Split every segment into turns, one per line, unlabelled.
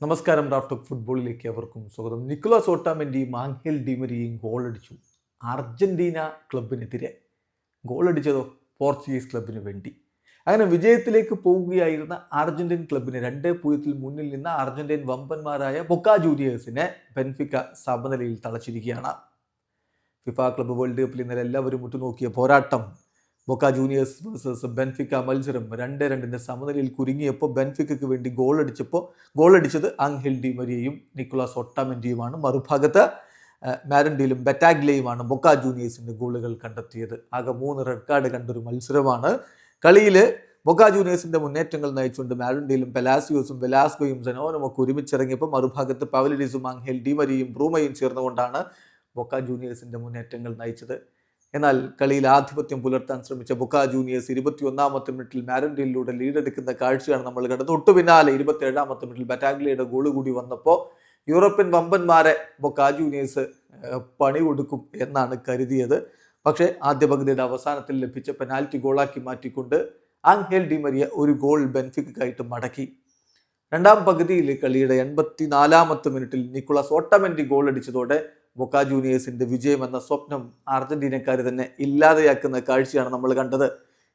നമസ്കാരം. Raf talk ഫുട്ബോളിലേക്ക് അവർക്കും സ്വാഗതം. നിക്കോളാസ് ഓട്ടാമെന്റിയും ആംഗേൽ ഡിമരിയയും ഗോളടിച്ചു അർജന്റീന ക്ലബിനെതിരെ. ഗോളടിച്ചതോ പോർച്ചുഗീസ് ക്ലബിന് വേണ്ടി. അങ്ങനെ വിജയത്തിലേക്ക് പോവുകയായിരുന്ന അർജന്റീൻ ക്ലബിന് 2-0 മുന്നിൽ നിന്ന അർജന്റീൻ വമ്പന്മാരായ ബൊക്ക ജൂനിയേഴ്സിനെ ബെൻഫിക്ക സമനിലയിൽ തളച്ചിരിക്കുകയാണ്. ഫിഫ ക്ലബ്ബ് വേൾഡ് കപ്പിൽ ഇന്നലെ എല്ലാവരും ഉറ്റുനോക്കിയ പോരാട്ടം ബൊക്ക ജൂനിയേഴ്സ് വേഴ്സസ് ബെൻഫിക്ക മത്സരം 2-2 സമനിലയിൽ കുരുങ്ങിയപ്പോൾ ബെൻഫിക്കയ്ക്ക് വേണ്ടി ഗോളടിച്ചത് ആംഗേൽ ഡി മരിയയും നിക്കോളാസ് ഒട്ടാമെന്റിയുമാണ്. മറുഭാഗത്ത് മാരൻഡിയിലും ബെറ്റാഗ്ലയുമാണ് ബൊക്ക ജൂനിയേഴ്സിന്റെ ഗോളുകൾ കണ്ടെത്തിയത്. ആകെ 3 റെഡ് കാർഡ് കണ്ടൊരു മത്സരമാണ്. കളിയിൽ ബൊക്ക ജൂനിയേഴ്സിന്റെ മുന്നേറ്റങ്ങൾ നയിച്ചുകൊണ്ട് മാരൻഡിയിലും പെലാസിയോസും വെലാസ്കോയും സെനോനും ഒക്കെ ഒരുമിച്ചിറങ്ങിയപ്പോൾ മറുഭാഗത്ത് പവലിഡിസും ആംഗേൽ ഡി മരിയയും ബ്രൂമയും ചേർന്നുകൊണ്ടാണ് ബൊക്ക ജൂനിയേഴ്സിന്റെ മുന്നേറ്റങ്ങൾ നയിച്ചത്. എന്നാൽ കളിയിൽ ആധിപത്യം പുലർത്താൻ ശ്രമിച്ച ബൊക്ക ജൂനിയേഴ്സ് 21ാമത്തെ മിനിറ്റിൽ മാരൻഡിയിലൂടെ ലീഡെടുക്കുന്ന കാഴ്ചയാണ് നമ്മൾ കണ്ടത്. തൊട്ടു പിന്നാലെ 27ാമത്തെ മിനിറ്റിൽ ബറ്റാഗ്ലിയുടെ ഗോൾ കൂടി വന്നപ്പോൾ യൂറോപ്യൻ വമ്പന്മാരെ ബൊക്ക ജൂനിയേഴ്സ് പണി കൊടുക്കും എന്നാണ് കരുതിയത്. പക്ഷേ ആദ്യ പകുതിയുടെ അവസാനത്തിൽ ലഭിച്ച പെനാൽറ്റി ഗോളാക്കി മാറ്റിക്കൊണ്ട് ആംഗേൽ ഡി മരിയ ഒരു ഗോൾ ബെൻഫിക്കയ്ക്കായിട്ട് മടക്കി. രണ്ടാം പകുതിയിൽ കളിയുടെ 84ാമത്തെ മിനിറ്റിൽ നിക്കോളാസ് ഓട്ടമെന്റി ഗോൾ അടിച്ചതോടെ ബൊക്ക ജൂനിയേഴ്സിന്റെ വിജയം എന്ന സ്വപ്നം അർജന്റീനക്കാർ തന്നെ ഇല്ലാതെയാക്കുന്ന കാഴ്ചയാണ് നമ്മൾ കണ്ടത്.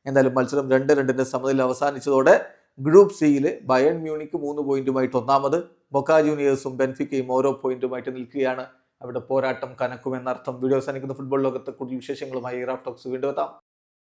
എന്തായാലും മത്സരം 2-2 സമനിലയിൽ അവസാനിച്ചതോടെ ഗ്രൂപ്പ് സിയിൽ ബയേൺ മ്യൂണിക്ക് 3 പോയിന്റുമായിട്ട് ഒന്നാമത്, ബൊക്ക ജൂനിയേഴ്സും ബെൻഫിക്കയും ഓരോ പോയിന്റുമായിട്ട് നിൽക്കുകയാണ്. അവിടെ പോരാട്ടം കനക്കുമെന്നർത്ഥം. വീഡിയോ അവസാനിക്കുന്ന ഫുട്ബോൾ ലോകത്തെ കൂടുതൽ വിശേഷങ്ങളുമായി റാഫ് ടോക്സ് വീണ്ടും എത്താം.